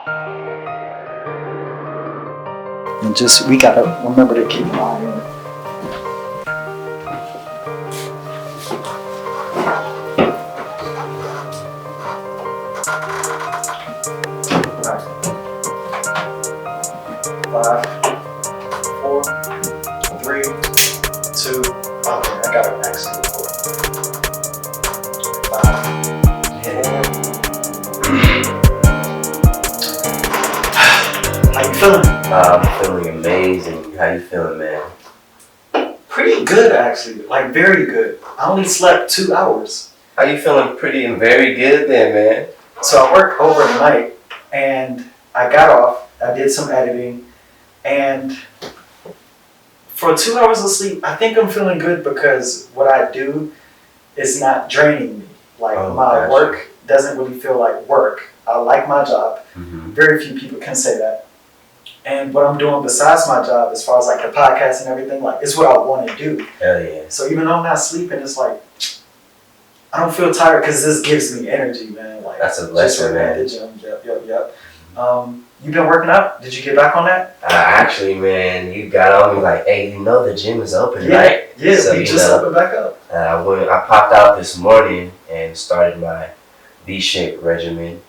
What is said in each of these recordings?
And just, we gotta remember to keep an eye on it. Five, four, three, two. Okay, I got it actually before. 5, 4. How you feeling? I'm feeling amazing. How you feeling, man? Pretty good, actually. Like, very good. I only slept 2 hours. How you feeling? Pretty and very good then, man. So I worked overnight, and I got off. I did some editing, and for 2 hours of sleep, I think I'm feeling good because what I do is not draining me. Like, my work doesn't really feel like work. I like my job. Mm-hmm. Very few people can say that. And what I'm doing besides my job, as far as like the podcast and everything, like, it's what I want to do. Hell yeah. So even though I'm not sleeping, it's like, I don't feel tired because this gives me energy, man. Like, that's a blessing, man. At the gym. Yep. You been working out? Did you get back on that? Actually, man, you got on me like, hey, you know the gym is open, right? Yeah, so, we just opened back up. I popped out this morning and started my V-shaped regimen.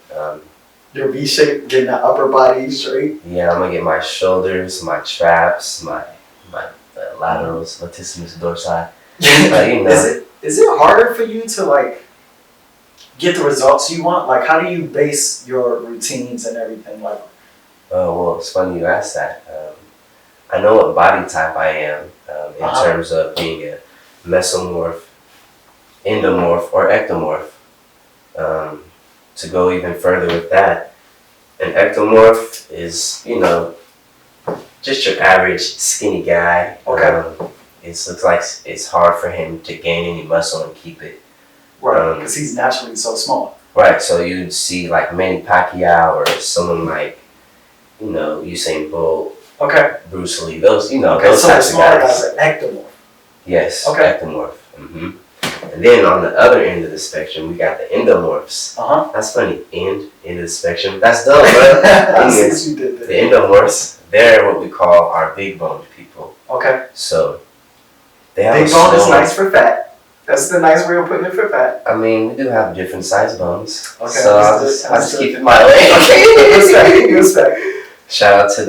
Your V-shape, getting that upper body straight? Yeah, I'm gonna get my shoulders, my traps, my laterals, latissimus dorsi. You know. Is it harder for you to like get the results you want? Like, how do you base your routines and everything? Like, well, it's funny you ask that. I know what body type I am in terms of being a mesomorph, endomorph, or ectomorph. To go even further with that, an ectomorph is, just your average skinny guy. Okay. It looks like it's hard for him to gain any muscle and keep it. Right, because he's naturally so small. Right, so you'd see like Manny Pacquiao or someone like, Usain Bolt. Okay. Bruce Lee, those, okay, those so types of guys. Guys are ectomorph. Yes, okay. Ectomorph. Mm-hmm. And then on the other end of the spectrum, we got the endomorphs. That's funny. End of the spectrum. That's dope, bro. The endomorphs, they're what we call our big boned people. Okay. So they have big bone is nice for fat. That's the nice way of putting it for fat. I mean, we do have different size bones. Okay. So I'll just keep it my way. Respect. Shout out to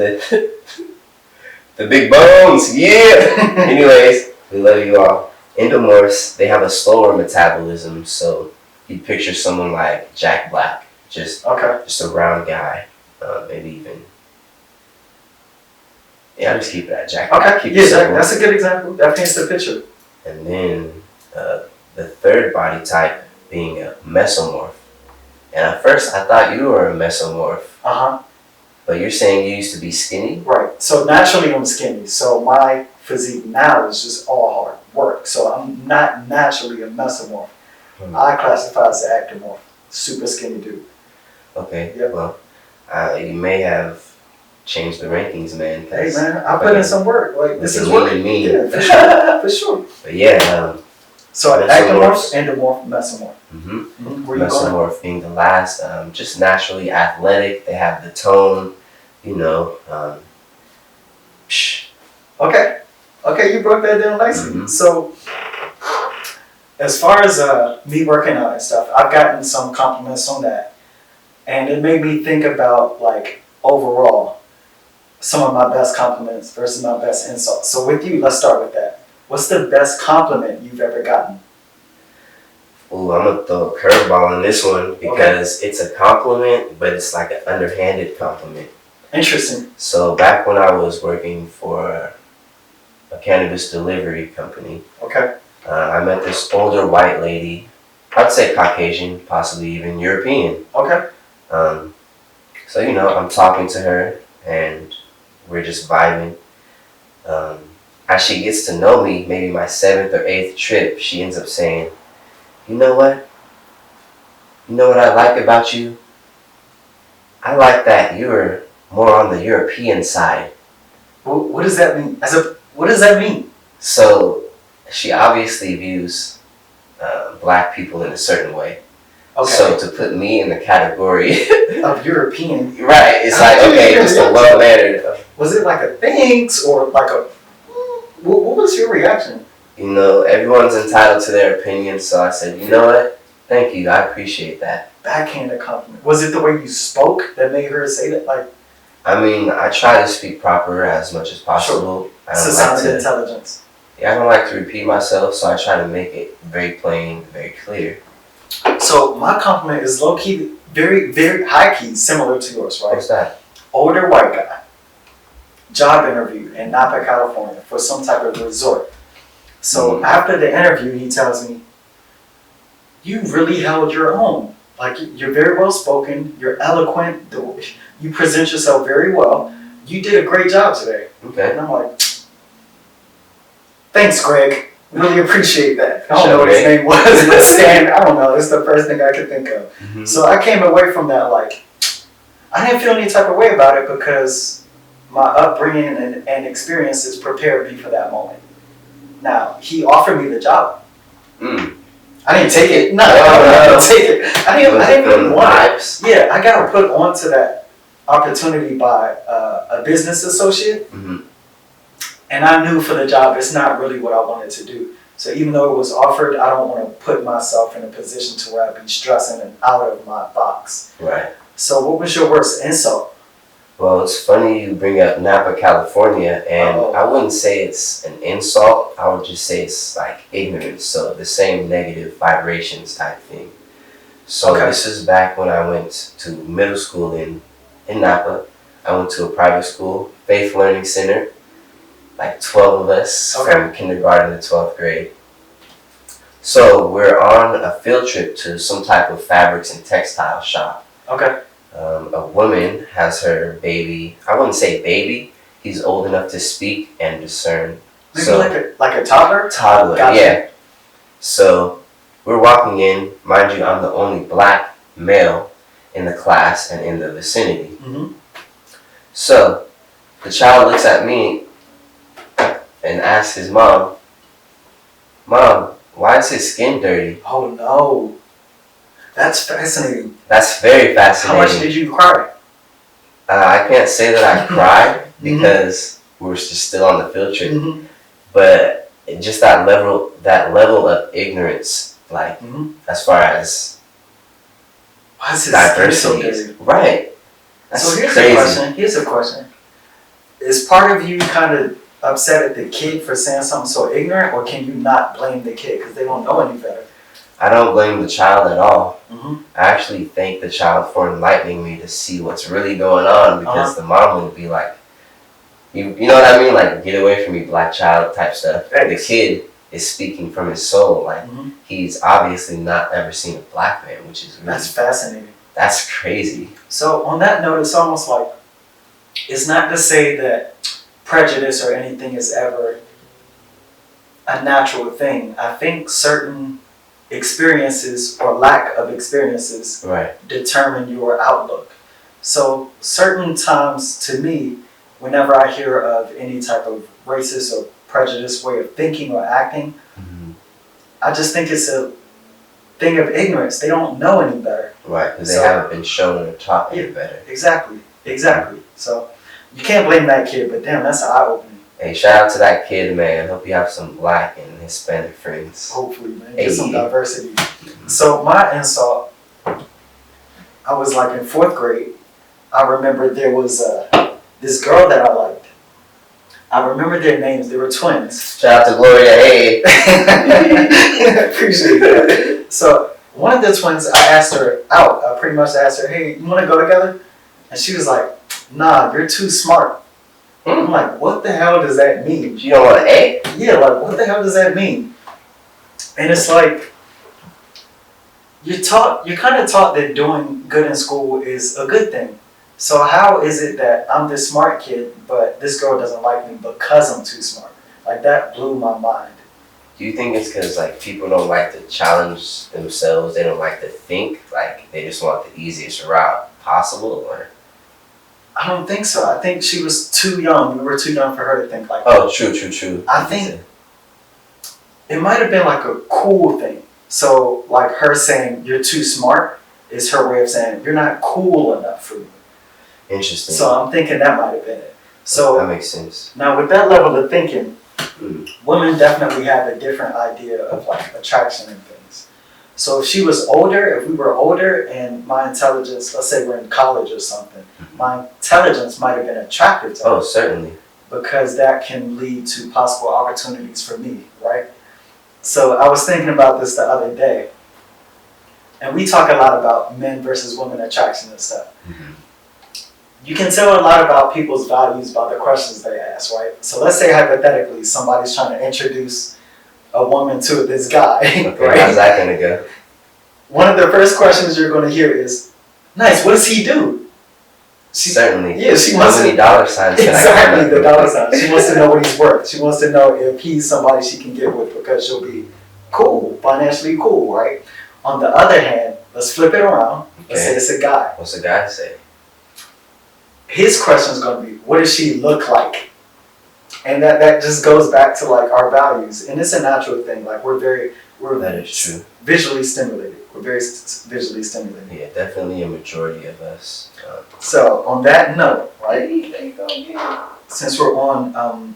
the big bones. Yeah. Anyways, we love you all. Endomorphs, they have a slower metabolism, so you picture someone like Jack Black, just a round guy, maybe even. Yeah, I'll just keep it at Jack Black. Okay, yeah, that's a good example. That paints the picture. And then the third body type being a mesomorph. And at first, I thought you were a mesomorph. But you're saying you used to be skinny? Right. So naturally, I'm skinny. So my physique now is just all hard work. So I'm not naturally a mesomorph. I classify as an ectomorph. Super skinny dude. Okay. Yep. Well, you may have changed the rankings, man. Hey, man, I put in some work. Like, this is work. Me. Yeah, for sure. For sure. But yeah. So ectomorph, endomorph, mesomorph. Mm-hmm. Mesomorph being the last, just naturally athletic. They have the tone, Okay, you broke that down nicely. Mm-hmm. So, as far as me working out and stuff, I've gotten some compliments on that. And it made me think about, like, overall, some of my best compliments versus my best insults. So with you, let's start with that. What's the best compliment you've ever gotten? Ooh, I'm going to throw a curveball on this one because it's a compliment, but it's like an underhanded compliment. Interesting. So back when I was working for a cannabis delivery company, I met this older white lady, I'd say Caucasian, possibly even European. So, I'm talking to her and we're just vibing. As she gets to know me, maybe my 7th or 8th trip, she ends up saying, you know what? You know what I like about you? I like that you're more on the European side. What does that mean? What does that mean? So she obviously views black people in a certain way. Okay. So to put me in the category of European, right, it's like, okay, just a well-mannered. Was it like a thanks or like a? What was your reaction? You know, everyone's entitled to their opinion, so I said, you know what? Thank you, I appreciate that. Backhanded compliment. Was it the way you spoke that made her say that? Like, I mean, I try to speak proper as much as possible. I don't like to, intelligence. Yeah, I don't like to repeat myself, so I try to make it very plain, very clear. So my compliment is low key, very, very high key, similar to yours, right? What's that? Older white guy, job interview in Napa, California for some type of resort. So after the interview, he tells me, "You really held your own. Like you're very well spoken, you're eloquent, you present yourself very well. You did a great job today." Okay. And I'm like, "Thanks, Greg. Really appreciate that." I don't know what his name was, but Stan, I don't know. It's the first thing I could think of. Mm-hmm. So I came away from that like, I didn't feel any type of way about it because my upbringing and experiences prepared me for that moment. Now, he offered me the job. I didn't take it. No, I didn't take it. I didn't really want it. Yeah, I got put onto that opportunity by a business associate. Mm-hmm. And I knew for the job, it's not really what I wanted to do. So even though it was offered, I don't want to put myself in a position to where I'd be stressing and out of my box. Right. So what was your worst insult? Well, it's funny you bring up Napa, California, and I wouldn't say it's an insult. I would just say it's like ignorance. So the same negative vibrations type thing. So This is back when I went to middle school in Napa. I went to a private school, Faith Learning Center. Like 12 of us from kindergarten to 12th grade. So we're on a field trip to some type of fabrics and textile shop. Okay. A woman has her baby. I wouldn't say baby. He's old enough to speak and discern. Maybe so, like a toddler? Toddler, gotcha. Yeah. So we're walking in. Mind you, I'm the only black male in the class and in the vicinity. Mm-hmm. So the child looks at me and asks his mom, "Mom, why is his skin dirty?" Oh no. That's fascinating. That's very fascinating. How much did you cry? I can't say that I cried because we were just still on the field trip. Mm-hmm. But just that level of ignorance, like as far as diversity. So right. That's so here's crazy. Here's a question. Is part of you kind of upset at the kid for saying something so ignorant, or can you not blame the kid because they don't know any better? I don't blame the child at all. Mm-hmm. I actually thank the child for enlightening me to see what's really going on because the mom would be like, you know what I mean? Like, get away from me, black child type stuff. Right. The kid is speaking from his soul. Like, he's obviously not ever seen a black man, which is really, that's fascinating. That's crazy. So on that note, it's almost like, it's not to say that prejudice or anything is ever a natural thing. I think certain experiences or lack of experiences determine your outlook. So certain times, to me, whenever I hear of any type of racist or prejudiced way of thinking or acting, I just think it's a thing of ignorance. They don't know any better. Right, because they haven't been shown or taught any better. Exactly. So you can't blame that kid, but damn, that's eye-opening. Hey, shout out to that kid, man. Hope you have some black and Hispanic friends. Hopefully, man. Get some diversity. So my insult, I was like in 4th grade. I remember there was this girl that I liked. I remember their names. They were twins. Shout out to Gloria. Hey. Appreciate that. So one of the twins, I asked her out. I pretty much asked her, "Hey, you want to go together?" And she was like, "Nah, you're too smart." I'm like, what the hell does that mean? You don't want to A? Yeah, like, what the hell does that mean? And it's like, you're kind of taught that doing good in school is a good thing. So how is it that I'm this smart kid, but this girl doesn't like me because I'm too smart? Like, that blew my mind. Do you think it's because, like, people don't like to challenge themselves? They don't like to think? Like, they just want the easiest route possible? Or? I don't think so. I think she was too young. We were too young for her to think like that. Oh, true. I think it might have been like a cool thing. So like her saying you're too smart is her way of saying you're not cool enough for me. Interesting. So I'm thinking that might have been it. that So makes sense. now with that level of thinking, women definitely have a different idea of like attraction and things. So if she was older, if we were older and my intelligence, let's say we're in college or something, my intelligence might have been attractive to her. Oh, certainly. Because that can lead to possible opportunities for me, right? So I was thinking about this the other day, and we talk a lot about men versus women attraction and stuff. Mm-hmm. You can tell a lot about people's values by the questions they ask, right? So let's say hypothetically somebody's trying to introduce a woman to this guy, Okay, right? how's that gonna go? One of the first questions you're going to hear is, "Nice, what does he do?" Certainly. Yeah, she How wants many to, dollar signs can I exactly come the up dollar with? sign. She wants to know what he's worth. She wants to know if he's somebody she can get with because she'll be cool, financially cool, right? On the other hand, let's flip it around. Let's say it's a guy. What's the guy say? His question is going to be, what does she look like? And that just goes back to like our values, and it's a natural thing. Like we're That is true. visually stimulated. We're very visually stimulated. Yeah, definitely a majority of us. So on that note, right? Since we're on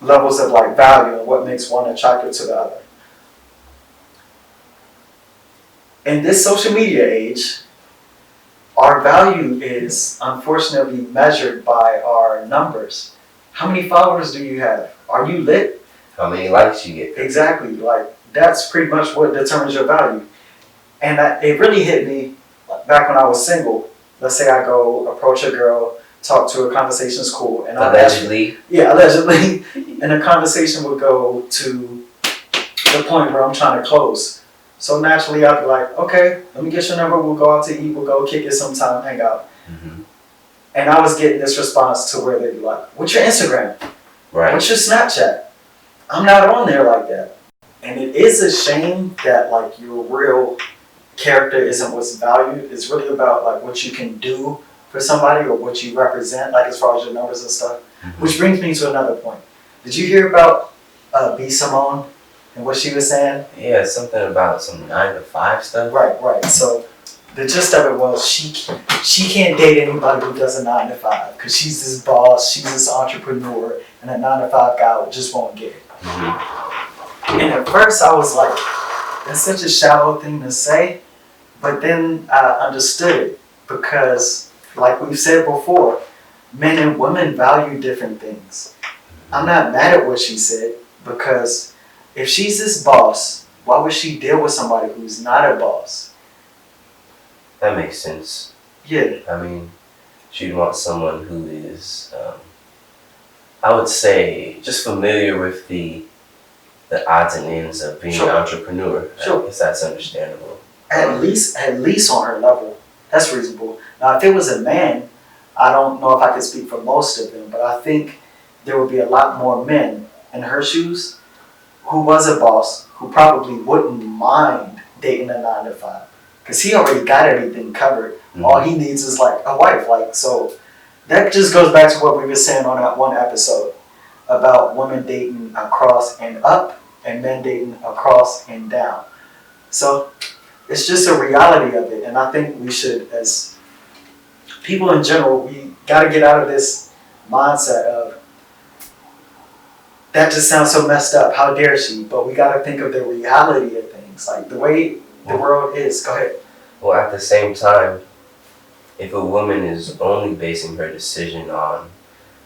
levels of like value and what makes one attractive to the other. In this social media age, our value is unfortunately measured by our numbers. How many followers do you have? Are you lit? How many likes you get? Exactly. Like that's pretty much what determines your value. And it really hit me back when I was single. Let's say I go approach a girl, talk to her, conversation's cool, and Allegedly. allegedly, and the conversation would go to the point where I'm trying to close. So naturally, I'd be like, okay, let me get your number. We'll go out to eat. We'll go kick it sometime, hang out. Mm-hmm. And I was getting this response to where they'd be like, what's your Instagram? Right. What's your Snapchat? I'm not on there like that. And it is a shame that like your real character isn't what's valued. It's really about like what you can do for somebody or what you represent, like as far as your numbers and stuff. Mm-hmm. Which brings me to another point. Did you hear about B. Simone and what she was saying? Yeah, something about some 9 to 5 stuff. Right. So the gist of it was she can't date anybody who does a 9 to 5 because she's this boss, she's this entrepreneur, and a 9 to 5 guy just won't get it. Mm-hmm. And at first I was like, that's such a shallow thing to say, but then I understood it because, like we've said before, men and women value different things. I'm not mad at what she said because if she's this boss, why would she deal with somebody who's not a boss? That makes sense. Yeah. I mean, she'd want someone who is, I would say, just familiar with the odds and ends of being an entrepreneur. Sure. I guess that's understandable. At least on her level. That's reasonable. Now, if it was a man, I don't know if I could speak for most of them, but I think there would be a lot more men in her shoes who was a boss who probably wouldn't mind dating a 9 to 5 because he already got everything covered. Mm-hmm. All he needs is like a wife. Like, so that just goes back to what we were saying on that one episode about women dating across and up and men dating across and down. So it's just a reality of it, and I think we should, as people in general, we got to get out of this mindset of that just sounds so messed up, how dare she, but we got to think of the reality of things, like the way the world is. Go ahead. Well, at the same time, if a woman is only basing her decision on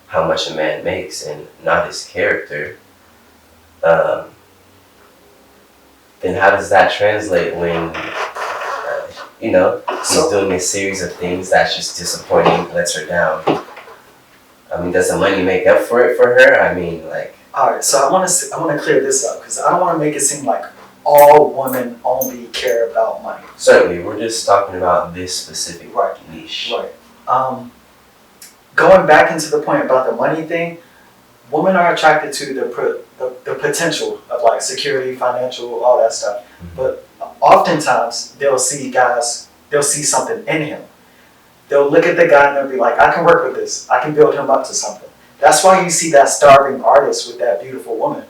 how much a man makes and not his character, then how does that translate when, he's doing a series of things that's just disappointing, lets her down? I mean, does the money make up for it for her? I mean, like... All right, so I want to clear this up because I don't want to make it seem like all women only care about money. Certainly, we're just talking about this specific niche. Right. Going back into the point about the money thing, women are attracted to the potential of like security, financial, all that stuff. Mm-hmm. But oftentimes they'll see something in him. They'll look at the guy and they'll be like, I can work with this. I can build him up to something. That's why you see that starving artist with that beautiful woman.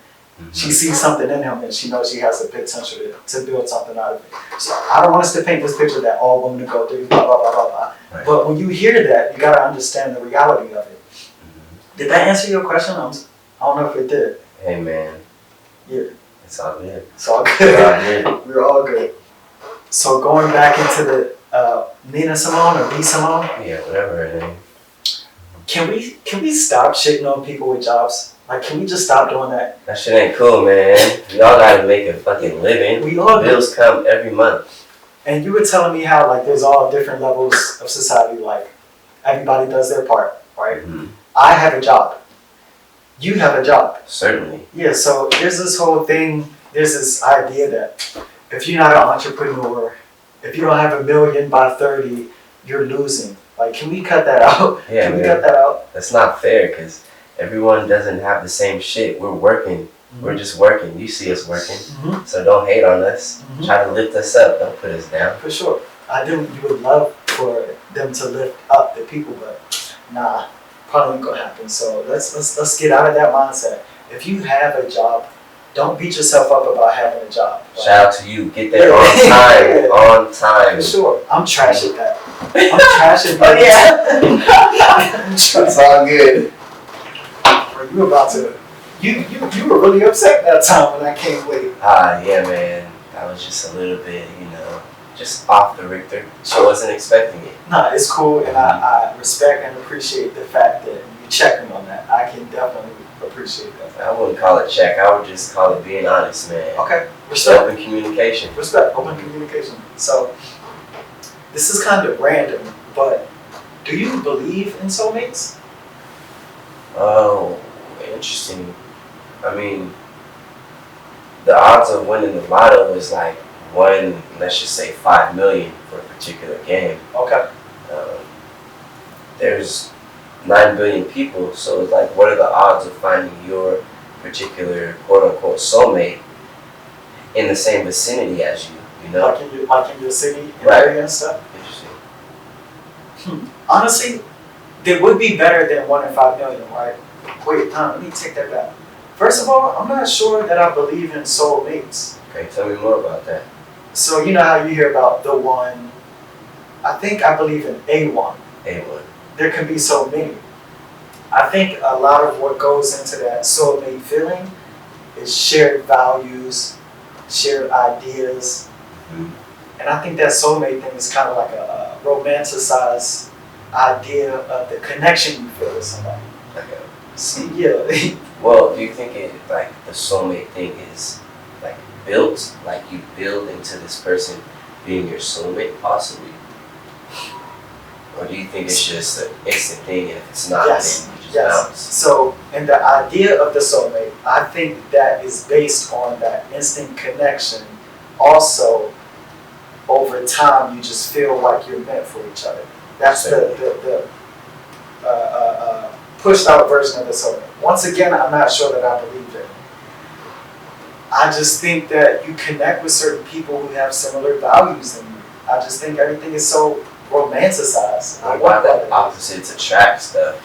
She sees something in him and she knows she has the potential to build something out of it. So I don't want us to paint this picture that all women go through, blah, blah, blah, blah, blah. Right. But when you hear that, you gotta understand the reality of it. Did that answer your question? I don't know if it did. Hey man. Yeah. It's all good. It's all It's good. all good. We're all good. So going back into the Nina Simone or B Simone, Yeah, whatever her name. can we stop shitting on people with jobs? Like, can we just stop doing that? That shit ain't cool, man. We all gotta make a fucking living. We all do. Bills come every month. And you were telling me how like there's all different levels of society. Like everybody does their part, right? Mm-hmm. I have a job. You have a job. Certainly. Yeah. So there's this whole thing. There's this idea that if you're not an entrepreneur, if you don't have $1 million by 30, you're losing. Like, can we cut that out? Yeah, can we man. cut that out? That's not fair because everyone doesn't have the same shit. We're working. Mm-hmm. We're just working. You see us working. Mm-hmm. So don't hate on us. Mm-hmm. Try to lift us up. Don't put us down. For sure. I do. You would love for them to lift up the people, but nah, probably ain't gonna happen. So let's get out of that mindset. If you have a job, don't beat yourself up about having a job. Like, Shout out to you. Get there on time. Yeah. On time. for sure. I'm trash at that. I'm trash at Oh, that. yeah. It's all good. Bro, you about to. You were really upset that time when I came late. Yeah, man. I was just a little bit, just off the Richter. I wasn't expecting it. Nah, it's cool, and I respect and appreciate the fact that you checked me on that. I can definitely appreciate that. I wouldn't call it check. I would just call it being honest, man. Okay, respect. Open communication. Respect, open communication. So, this is kind of random, but do you believe in soulmates? Oh, interesting. I mean, the odds of winning the lotto is like let's just say 5 million for a particular game. Okay. There's 9 billion people, so it's like, what are the odds of finding your particular quote-unquote soulmate in the same vicinity as you, you know? Like in your city and Right. area and stuff? Interesting. Honestly, they would be better than 1 in 5 million, right? Wait, let me take that back. First of all, I'm not sure that I believe in soulmates. Okay, tell me more about that. So you know how you hear about the one, I think I believe in A1. A1. There can be so many. I think a lot of what goes into that soulmate feeling is shared values, shared ideas, and I think that soulmate thing is kind of like a romanticized idea of the connection you feel with somebody. Okay. Yeah. Well, do you think the soulmate thing is like built, like you build into this person being your soulmate possibly? Or do you think it's just an instant thing and if it's not, Yes. then you just Yes. bounce? So, in the idea of the soulmate, I think that is based on that instant connection. Also, over time, you just feel like you're meant for each other. That's the pushed out version of the soulmate. Once again, I'm not sure that I believe it. I just think that you connect with certain people who have similar values than you. I just think everything is so romanticized. What about that opposites attract stuff?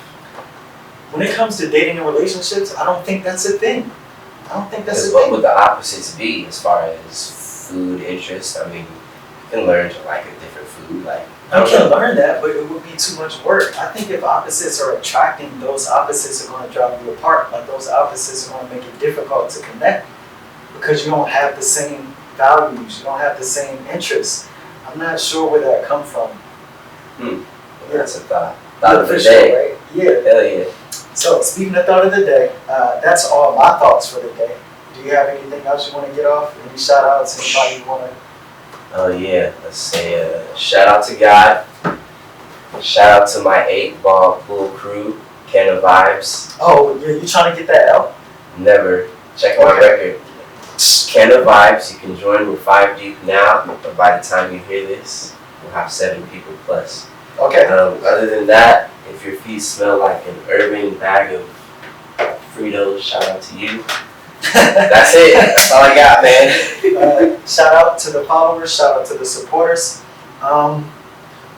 When it comes to dating and relationships, I don't think that's a thing. I don't think that's a What thing. would the opposites be as far as food interest? I mean, you can learn to like a different food. Like You can learn that, but it would be too much work. I think if opposites are attracting, those opposites are going to drive you apart. Like those opposites are going to make it difficult to connect because you don't have the same values, you don't have the same interests. I'm not sure where that come from. Well, that's a thought. Thought of the for day. sure, right? Yeah. Hell yeah. So speaking of thought of the day, that's all my thoughts for the day. Do you have anything else you want to get off? Any shout outs? Anybody you want to? Oh yeah, let's say shout out to God. Shout out to my 8-ball pool crew, Canna Vibes. Oh, yeah, you trying to get that out? Never. Check my record. Canna Vibes, you can join. We're 5 deep now, but by the time you hear this, we'll have 7 people plus. Okay. Other than that, if your feet smell like an urban bag of Fritos, shout out to you. That's it. That's all I got, man. Shout out to the followers. Shout out to the supporters.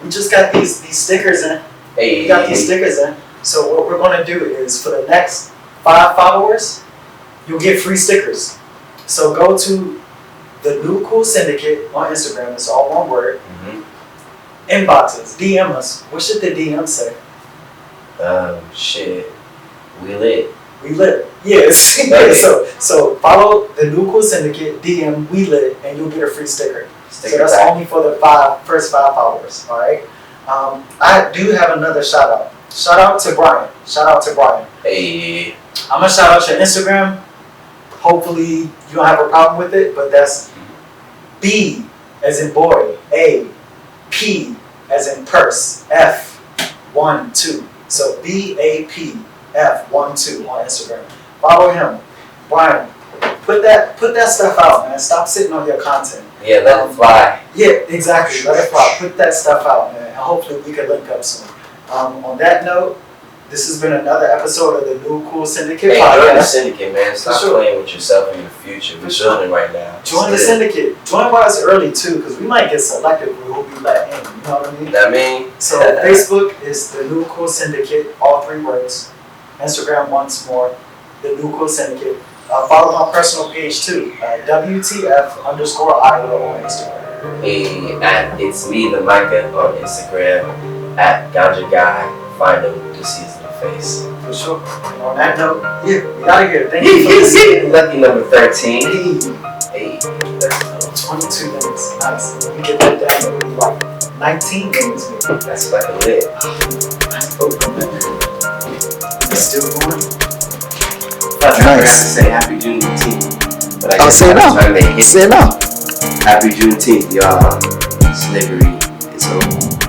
We just got these stickers in. Hey. We got these stickers in. So what we're going to do is for the next 5 followers, you'll get free stickers. So go to the New Cool Syndicate on Instagram. It's all one word. Inbox us, DM us. What should the DM say? Shit. We lit. We lit. Yes. So follow the New Cool Syndicate, DM We Lit, and you'll get a free sticker. So that's only for the first 5 followers. All right. I do have another shout out. Shout out to Brian. Hey. I'm gonna shout out your Instagram. Hopefully you don't have a problem with it, but that's B as in boy, A, P as in purse, F 1 2. So BAPF 1 2 on Instagram. Follow him, Brian. Put that stuff out, man. Stop sitting on your content. Yeah, let it fly. Yeah, exactly. Let it fly. Put that stuff out, man. And hopefully we can link up soon. On that note, this has been another episode of the New Cool Syndicate podcast. Join the Syndicate, man. Stop playing with yourself in your future. We're building right now. Join the Syndicate. Join while it's early too, because we might get selective with who we let in. You know what I mean? So Facebook is the New Cool Syndicate, all 3 words. Instagram once more, the New Cool Syndicate. Follow my personal page too, WTF_Iowa on Instagram. Hey, at It's Me, the Micah on Instagram. At Ganja Guy. Find him to see his new face. For sure. And on that note, yeah, we out of here. Thank you for listening. Lucky number 13. Hey, 22 minutes. Nice. We get that down to like 19 minutes maybe. That's fucking lit. We're still going. I forgot to say Happy Juneteenth. But I guess say it now. time they hit. Say it now. Happy Juneteenth, y'all. Slavery is over.